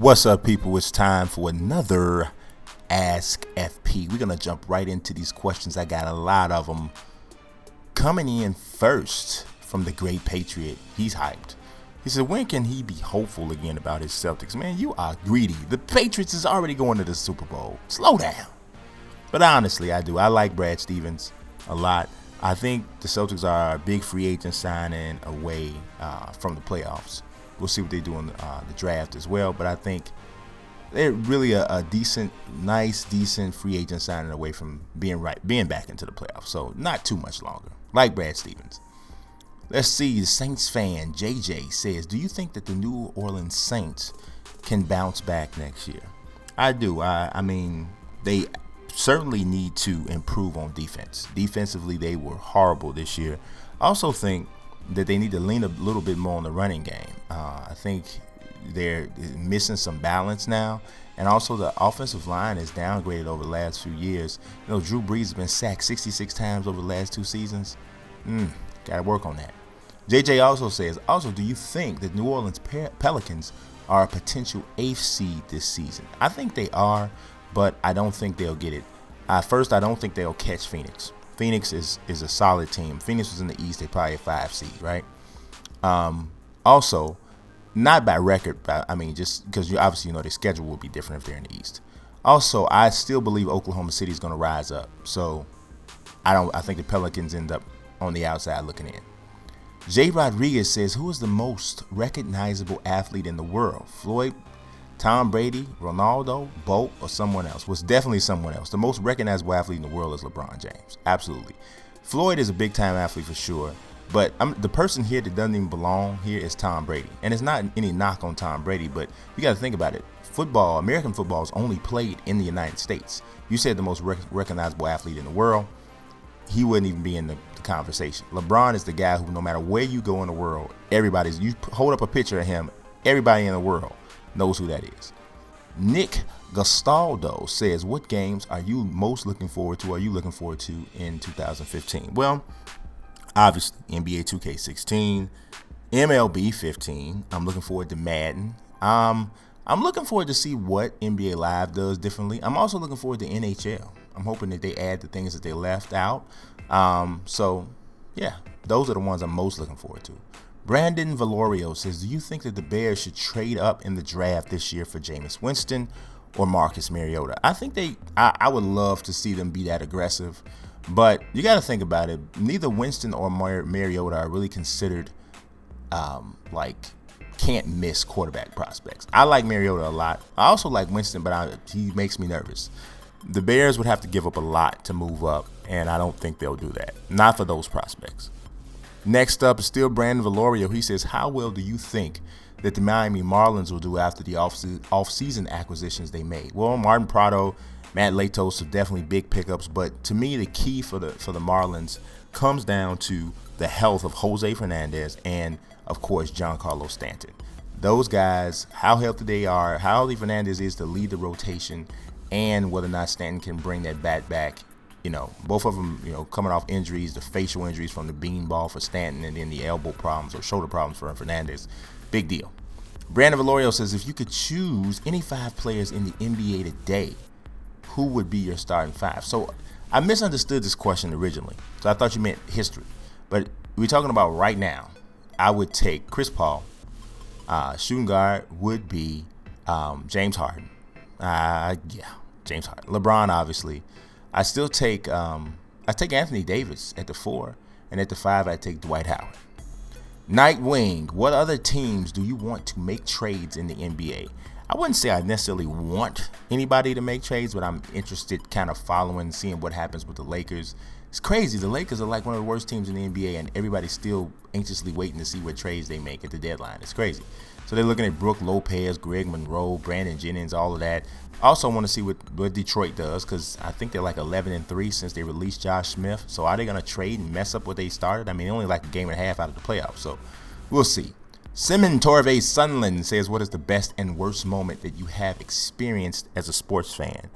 What's up, people? It's time for another Ask FP. We're going to jump right into these questions. I got a lot of them. Coming in first from the great Patriot. He's hyped. He said, when can he be hopeful again about his Celtics? Man, you are greedy. The Patriots is already going to the Super Bowl. Slow down. But honestly, I do. I like Brad Stevens a lot. I think the Celtics are a big free agent signing away from the playoffs. We'll see what they do in the draft as well. But I think they're really a decent free agent signing away from being back into the playoffs. So not too much longer. Like Brad Stevens. Let's see. The Saints fan, JJ, says, do you think that the New Orleans Saints can bounce back next year? I do. I mean, they certainly need to improve on defense. Defensively, they were horrible this year. I also think that they need to lean a little bit more on the running game. I think they're missing some balance now. And also the offensive line is downgraded over the last few years. You know, Drew Brees has been sacked 66 times over the last 2 seasons. Got to work on that. JJ also says, do you think that New Orleans Pelicans are a potential 8th seed this season? I think they are, but I don't think they'll get it. First, I don't think they'll catch Phoenix. Phoenix is a solid team. Phoenix was in the East. They probably a 5 seed, right? Also, not by record, but I mean, just because you obviously know their schedule will be different if they're in the East. Also, I still believe Oklahoma City is going to rise up. So, I think the Pelicans end up on the outside looking in. Jay Rodriguez says, who is the most recognizable athlete in the world? Floyd, Tom Brady, Ronaldo, Bolt, or someone else? Was definitely someone else. The most recognizable athlete in the world is LeBron James. Absolutely. Floyd is a big-time athlete for sure. But the person here that doesn't even belong here is Tom Brady. And it's not any knock on Tom Brady, but you got to think about it. Football, American football is only played in the United States. You said the most recognizable athlete in the world. He wouldn't even be in the conversation. LeBron is the guy who, no matter where you go in the world, you hold up a picture of him, everybody in the world knows who that is. Nick Gastaldo says, what games are you most looking forward to? Are you looking forward to in 2015? Well, obviously, NBA 2K16, MLB 15. I'm looking forward to Madden. I'm looking forward to see what NBA Live does differently. I'm also looking forward to NHL. I'm hoping that they add the things that they left out. So, yeah, those are the ones I'm most looking forward to. Brandon Valorio says, do you think that the Bears should trade up in the draft this year for Jameis Winston or Marcus Mariota? I think I would love to see them be that aggressive. But you got to think about it. Neither Winston or Mariota are really considered can't miss quarterback prospects. I like Mariota a lot. I also like Winston, but he makes me nervous. The Bears would have to give up a lot to move up, and I don't think they'll do that. Not for those prospects. Next up is still Brandon Valorio. He says, how well do you think that the Miami Marlins will do after the off-season acquisitions they made? Well, Martin Prado, Matt Latos are definitely big pickups, but to me the key for the Marlins comes down to the health of Jose Fernandez and, of course, Giancarlo Stanton. Those guys, how healthy they are, how healthy Fernandez is to lead the rotation, and whether or not Stanton can bring that bat back. You know, both of them, coming off injuries, the facial injuries from the beanball for Stanton and then the elbow problems or shoulder problems for Fernandez. Big deal. Brandon Valorio says, if you could choose any 5 players in the NBA today, who would be your starting 5? So I misunderstood this question originally. So I thought you meant history. But we're talking about right now. I would take Chris Paul. Shooting guard would be James Harden. James Harden. LeBron, obviously. I still take Anthony Davis at the 4, and at the 5 I take Dwight Howard. Nightwing, what other teams do you want to make trades in the NBA? I wouldn't say I necessarily want anybody to make trades, but I'm interested kind of following, seeing what happens with the Lakers. It's crazy. The Lakers are like one of the worst teams in the NBA, and everybody's still anxiously waiting to see what trades they make at the deadline. It's crazy. So they're looking at Brooke Lopez, Greg Monroe, Brandon Jennings, all of that. I also want to see what Detroit does, because I think they're like 11-3 since they released Josh Smith. So are they going to trade and mess up what they started? I mean, they're only like a game and a half out of the playoffs, so we'll see. Simon Torve Sunland says, what is the best and worst moment that you have experienced as a sports fan?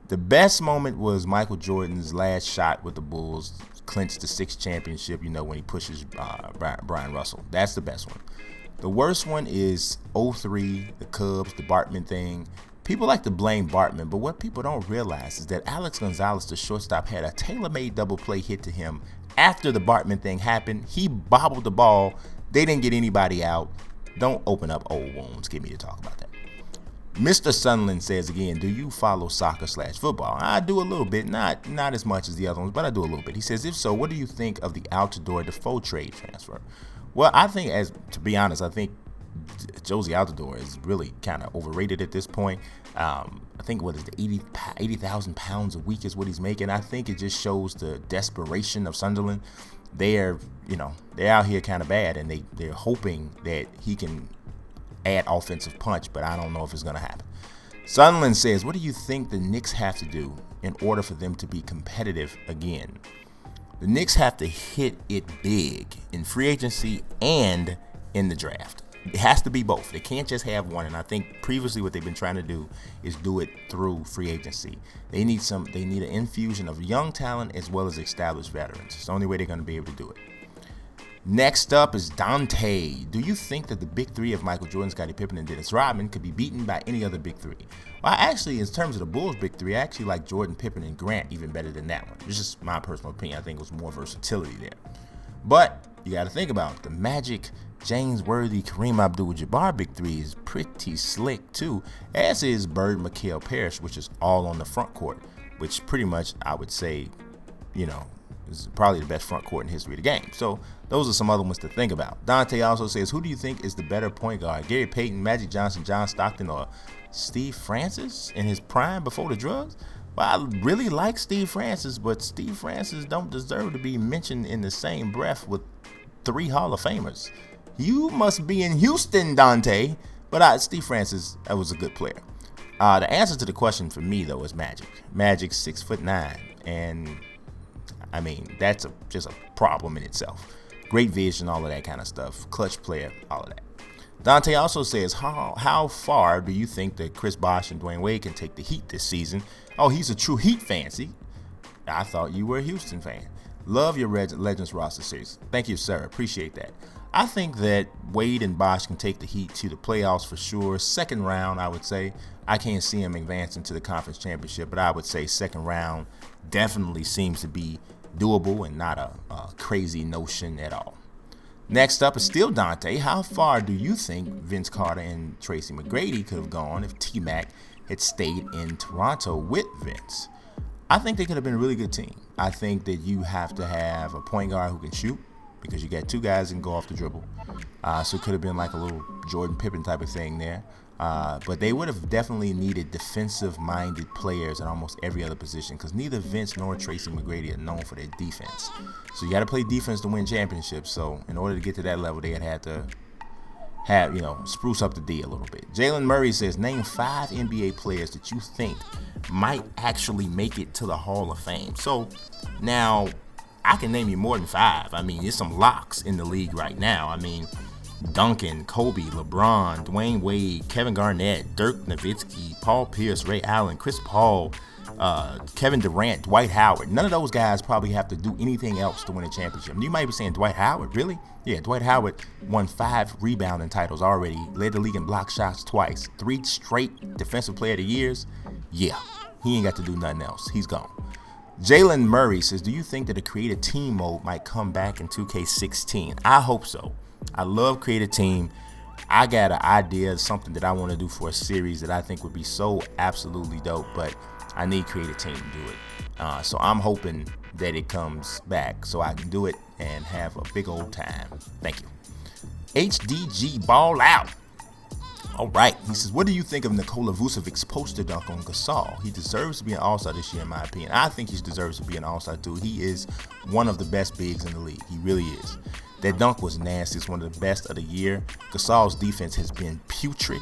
The best moment was Michael Jordan's last shot with the Bulls, clinched the 6th championship, when he pushes Brian Russell. That's the best one. The worst one is '03, the Cubs, the Bartman thing. People like to blame Bartman, but what people don't realize is that Alex Gonzalez, the shortstop, had a tailor-made double play hit to him after the Bartman thing happened. He bobbled the ball. They didn't get anybody out. Don't open up old wounds. Get me to talk about that. Mr. Sunderland says again, do you follow soccer/football? I do a little bit, not as much as the other ones, but I do a little bit. He says, if so, what do you think of the Altidore Defoe trade transfer? Well, I think, to be honest, I think Josie Altidore is really kind of overrated at this point. I think what is the 80,000 pounds a week is what he's making. I think it just shows the desperation of Sunderland. They're out here kind of bad, and they're hoping that he can add offensive punch, but I don't know if it's going to happen. Sunderland says, what do you think the Knicks have to do in order for them to be competitive again? The Knicks have to hit it big in free agency and in the draft. It has to be both. They can't just have one. And I think previously what they've been trying to do is do it through free agency. They need an infusion of young talent as well as established veterans. It's the only way they're going to be able to do it. Next up is Dante. Do you think that the big three of Michael Jordan, Scottie Pippen, and Dennis Rodman could be beaten by any other big three? Well, actually, in terms of the Bulls' big three, I actually like Jordan, Pippen, and Grant even better than that one. It's just my personal opinion. I think it was more versatility there. But you got to think about it. The Magic, James Worthy, Kareem Abdul-Jabbar big three is pretty slick too, as is Bird, McHale, Parrish, which is all on the front court, which pretty much I would say, is probably the best front court in history of the game. So those are some other ones to think about. Dante also says, who do you think is the better point guard? Gary Payton, Magic Johnson, John Stockton, or Steve Francis in his prime before the drugs? Well, I really like Steve Francis, but Steve Francis don't deserve to be mentioned in the same breath with 3 Hall of Famers. You must be in Houston, Dante. But Steve Francis, that was a good player. The answer to the question for me, though, is Magic. Magic's 6'9", and I mean, that's just a problem in itself. Great vision, all of that kind of stuff. Clutch player, all of that. Dante also says, how far do you think that Chris Bosh and Dwayne Wade can take the Heat this season? Oh, he's a true Heat fan. See, I thought you were a Houston fan. Love your Legends roster series. Thank you, sir. Appreciate that. I think that Wade and Bosh can take the Heat to the playoffs for sure. Second round, I would say. I can't see him advancing to the conference championship, but I would say second round definitely seems to be doable and not a crazy notion at all. Next up is still Dante. How far do you think Vince Carter and Tracy McGrady could have gone if T-Mac had stayed in Toronto with Vince? I think they could have been a really good team. I think that you have to have a point guard who can shoot, because you got 2 guys that can go off the dribble. So it could have been like a little Jordan Pippen type of thing there. But they would have definitely needed defensive-minded players in almost every other position, because neither Vince nor Tracy McGrady are known for their defense. So you got to play defense to win championships. So in order to get to that level, they had to have, spruce up the D a little bit. Jalen Murray says, name 5 NBA players that you think might actually make it to the Hall of Fame. So now I can name you more than 5. I mean, there's some locks in the league right now. I mean, Duncan, Kobe, LeBron, Dwayne Wade, Kevin Garnett, Dirk Nowitzki, Paul Pierce, Ray Allen, Chris Paul, Kevin Durant, Dwight Howard. None of those guys probably have to do anything else to win a championship. You might be saying, Dwight Howard, really? Yeah, Dwight Howard won 5 rebounding titles already, led the league in block shots twice, 3 straight defensive player of the years. Yeah, he ain't got to do nothing else. He's gone. Jalen Murray says, do you think that a creative team mode might come back in 2K16? I hope so. I love creative team. I got an idea of something that I want to do for a series that I think would be so absolutely dope, but I need creative team to do it. So I'm hoping that it comes back so I can do it and have a big old time. Thank you. HDG Ball Out. All right. He says, what do you think of Nikola Vucevic's poster dunk on Gasol? He deserves to be an all-star this year, in my opinion. I think he deserves to be an all-star, too. He is one of the best bigs in the league. He really is. That dunk was nasty. It's one of the best of the year. Gasol's defense has been putrid.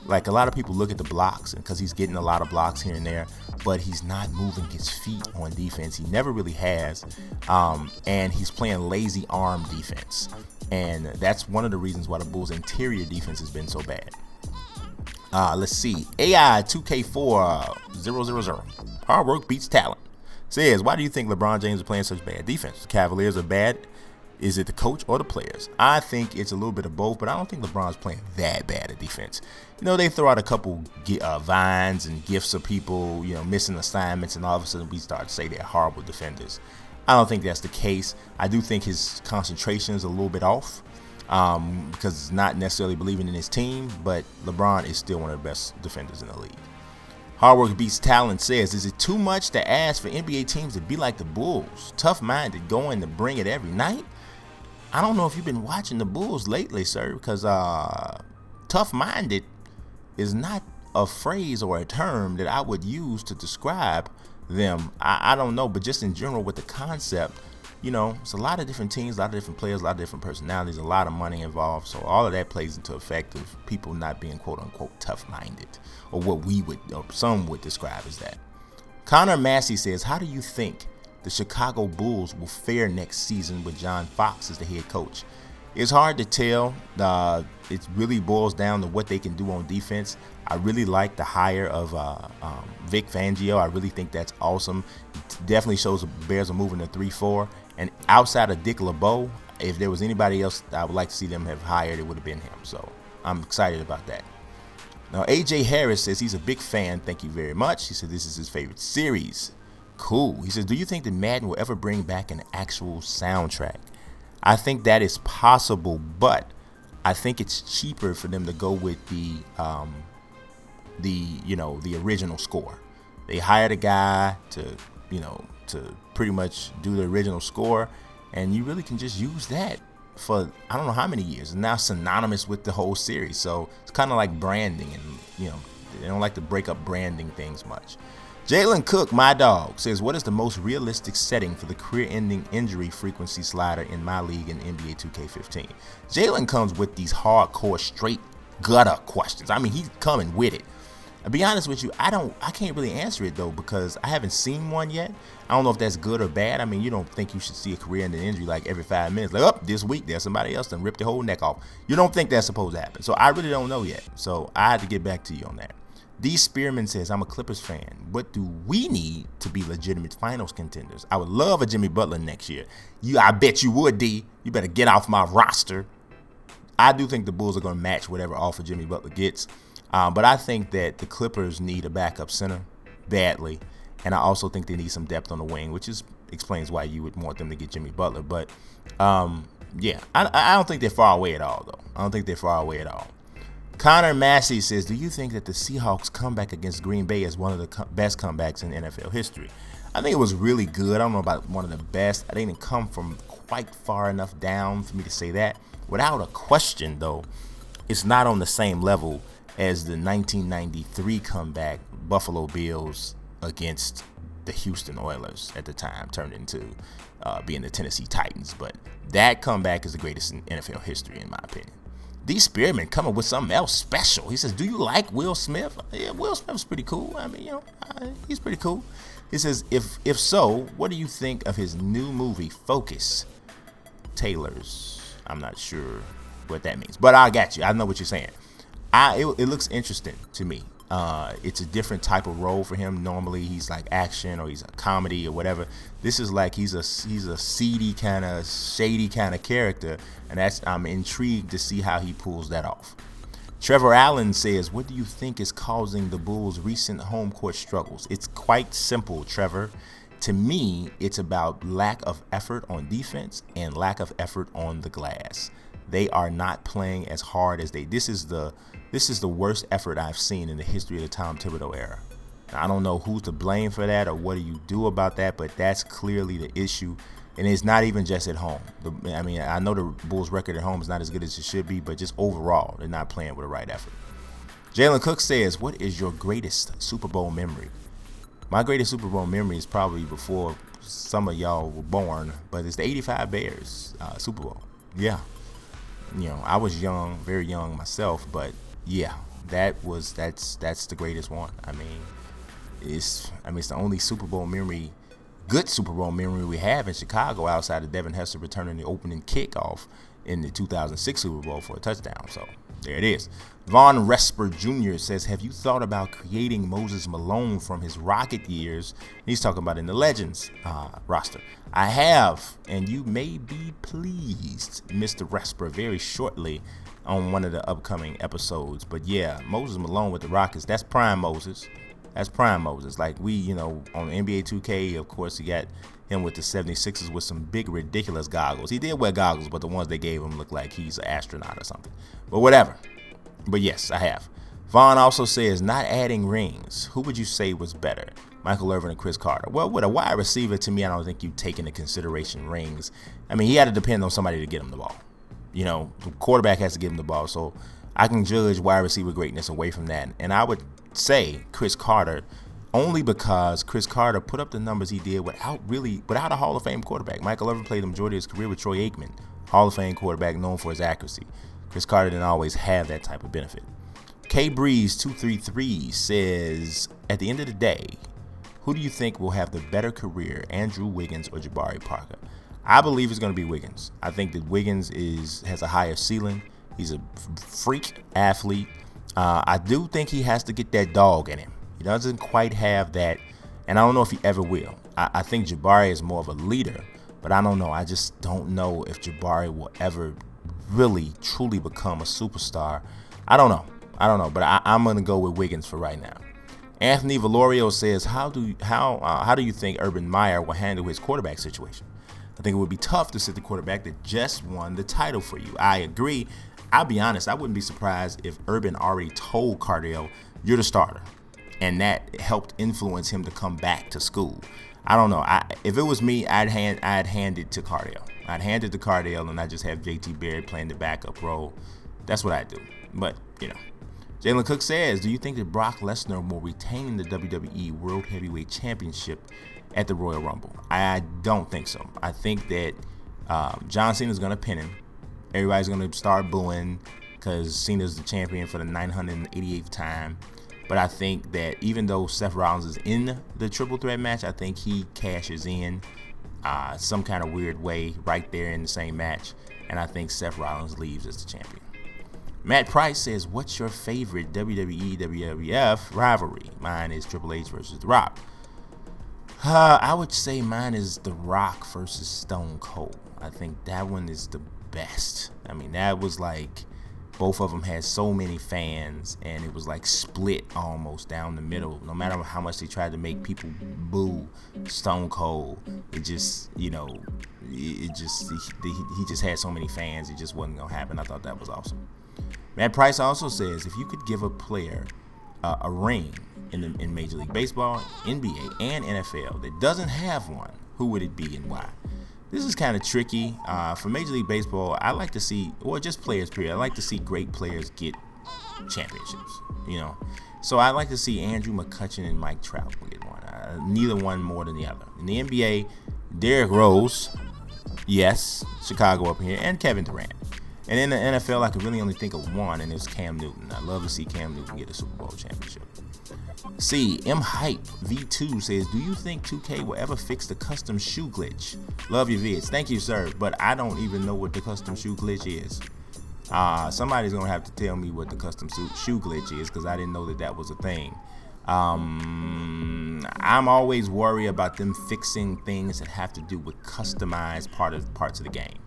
Like, a lot of people look at the blocks because he's getting a lot of blocks here and there, but he's not moving his feet on defense. He never really has. And he's playing lazy arm defense. And that's one of the reasons why the Bulls' interior defense has been so bad. Let's see. AI 2K4 000. Hard work beats talent. Says, why do you think LeBron James is playing such bad defense? The Cavaliers are bad Is it the coach or the players? I think it's a little bit of both, but I don't think LeBron's playing that bad at defense. They throw out a couple vines and gifts of people, missing assignments, and all of a sudden we start to say they're horrible defenders. I don't think that's the case. I do think his concentration is a little bit off because it's not necessarily believing in his team, but LeBron is still one of the best defenders in the league. Hard work beats talent says, is it too much to ask for NBA teams to be like the Bulls? Tough-minded, going to bring it every night? I don't know if you've been watching the Bulls lately, sir, because tough-minded is not a phrase or a term that I would use to describe them. I don't know, but just in general with the concept, it's a lot of different teams, a lot of different players, a lot of different personalities, a lot of money involved. So all of that plays into effect of people not being quote-unquote tough-minded, or what some would describe as that. Connor Massey says, how do you think the Chicago Bulls will fare next season with John Fox as the head coach? It's hard to tell. It really boils down to what they can do on defense. I really like the hire of Vic Fangio. I really think that's awesome. It definitely shows the Bears are moving to 3-4. And outside of Dick LeBeau, if there was anybody else I would like to see them have hired, it would have been him. So I'm excited about that. Now, AJ Harris says he's a big fan. Thank you very much. He said this is his favorite series. Cool. He says, do you think that Madden will ever bring back an actual soundtrack? I think that is possible, but I think it's cheaper for them to go with the original score. They hired a guy to pretty much do the original score, and you really can just use that for I don't know how many years. It's now synonymous with the whole series. So it's kind of like branding, and they don't like to break up branding things much. Jalen Cook, my dog, says, what is the most realistic setting for the career-ending injury frequency slider in my league in NBA 2K15? Jalen comes with these hardcore, straight gutter questions. I mean, he's coming with it. I'll be honest with you, I can't really answer it, though, because I haven't seen one yet. I don't know if that's good or bad. I mean, you don't think you should see a career-ending injury like every 5 minutes. Like, this week there's somebody else that ripped your whole neck off. You don't think that's supposed to happen. So I really don't know yet. So I had to get back to you on that. D. Spearman says, I'm a Clippers fan. What do we need to be legitimate finals contenders? I would love a Jimmy Butler next year. I bet you would, D. You better get off my roster. I do think the Bulls are going to match whatever offer Jimmy Butler gets. But I think that the Clippers need a backup center badly. And I also think they need some depth on the wing, which explains why you would want them to get Jimmy Butler. But, I don't think they're far away at all, though. I don't think they're far away at all. Connor Massey says, do you think that the Seahawks comeback against Green Bay is one of the best comebacks in NFL history? I think it was really good. I don't know about one of the best. I didn't come from quite far enough down for me to say that. Without a question, though, it's not on the same level as the 1993 comeback Buffalo Bills against the Houston Oilers at the time turned into being the Tennessee Titans. But that comeback is the greatest in NFL history, in my opinion. D. Spearman coming with something else special. He says, do you like Will Smith? Yeah, Will Smith's pretty cool. I mean, he's pretty cool. He says, if so, what do you think of his new movie, Focus? Taylor's. I'm not sure what that means, but I got you. I know what you're saying. It looks interesting to me. It's a different type of role for him. Normally he's like action or he's a comedy or whatever. This is like he's a seedy kind of shady kind of character, and I'm intrigued to see how he pulls that off. Trevor Allen says, what do you think is causing the Bulls' recent home court struggles? It's quite simple, Trevor. To me, it's about lack of effort on defense and lack of effort on the glass. They are not playing as hard as this is the worst effort I've seen in the history of the Tom Thibodeau era. Now, I don't know who's to blame for that or what do you do about that, but that's clearly the issue. And it's not even just at home. I know the Bulls' record at home is not as good as it should be, but just overall, they're not playing with the right effort. Jalen Cook says, what is your greatest Super Bowl memory? My greatest Super Bowl memory is probably before some of y'all were born, but it's the 85 Bears Super Bowl. Yeah. I was young, very young myself, but yeah, that's the greatest one. It's the only Super Bowl memory, good Super Bowl memory we have in Chicago outside of Devin Hester returning the opening kickoff in the 2006 Super Bowl for a touchdown. So There it is. Von Resper Jr. says, have you thought about creating Moses Malone from his Rocket years? He's talking about in the Legends roster. I have, and you may be pleased, Mr. Resper, very shortly on one of the upcoming episodes. But yeah, Moses Malone with the Rockets, that's prime Moses. That's prime Moses. Like we, on NBA 2K, of course, he got him with the 76ers with some big, ridiculous goggles. He did wear goggles, but the ones they gave him look like he's an astronaut or something. But whatever. But yes, I have. Vaughn also says, not adding rings. Who would you say was better, Michael Irvin and Chris Carter? Well, with a wide receiver, to me, I don't think you take into consideration rings. I mean, he had to depend on somebody to get him the ball. The quarterback has to give him the ball. So I can judge wide receiver greatness away from that. And I would say Chris Carter, only because Chris Carter put up the numbers he did without a Hall of Fame quarterback. Michael Irvin played the majority of his career with Troy Aikman, Hall of Fame quarterback known for his accuracy. Chris Carter didn't always have that type of benefit. K Breeze 233 says, at the end of the day, who do you think will have the better career, Andrew Wiggins or Jabari Parker? I believe it's going to be Wiggins. I think that Wiggins has a higher ceiling. He's a freak athlete. I do think he has to get that dog in him. He doesn't quite have that, and I don't know if he ever will. I think Jabari is more of a leader, but I don't know. I just don't know if Jabari will ever really, truly become a superstar. I don't know, but I'm going to go with Wiggins for right now. Anthony Valorio says, how do you think Urban Meyer will handle his quarterback situation? I think it would be tough to sit the quarterback that just won the title for you. I agree. I'll be honest, I wouldn't be surprised if Urban already told Cardale, you're the starter, and that helped influence him to come back to school. I don't know. If it was me, I'd hand it to Cardale. I'd hand it to Cardale, and I'd just have JT Barrett playing the backup role. That's what I'd do. But, Jalen Cook says, do you think that Brock Lesnar will retain the WWE World Heavyweight Championship at the Royal Rumble? I don't think so. I think that John Cena's going to pin him. Everybody's going to start booing because Cena's the champion for the 988th time. But I think that even though Seth Rollins is in the triple threat match, I think he cashes in some kind of weird way right there in the same match. And I think Seth Rollins leaves as the champion. Matt Price says, what's your favorite WWE WWF rivalry? Mine is Triple H versus The Rock. I would say mine is The Rock versus Stone Cold. I think that one is the best. I mean, that was like, both of them had so many fans, and it was like split almost down the middle. No matter how much they tried to make people boo Stone Cold, he just had so many fans, it just wasn't gonna happen. I thought that was awesome. Matt Price also says, if you could give a player a ring in Major League Baseball, NBA, and NFL that doesn't have one, who would it be and why? This is kind of tricky. For Major League Baseball, I like to see, or just players period, I like to see great players get championships, So I like to see Andrew McCutchen and Mike Trout get one. Neither one more than the other. In the NBA, Derrick Rose, yes, Chicago up here, and Kevin Durant. And in the NFL, I can really only think of one, and it's Cam Newton. I'd love to see Cam Newton get a Super Bowl championship. C. M. Hype V2 says, do you think 2K will ever fix the custom shoe glitch? Love your vids. Thank you, sir, but I don't even know what the custom shoe glitch is. Somebody's going to have to tell me what the custom shoe glitch is, because I didn't know that was a thing. I'm always worried about them fixing things that have to do with customized parts of the game.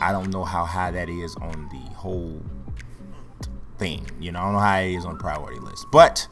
I don't know how high that is on the whole thing. I don't know how it is on the priority list. But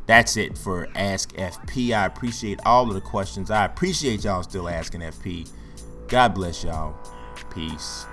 that's it for Ask FP. I appreciate all of the questions. I appreciate y'all still asking FP. God bless y'all. Peace.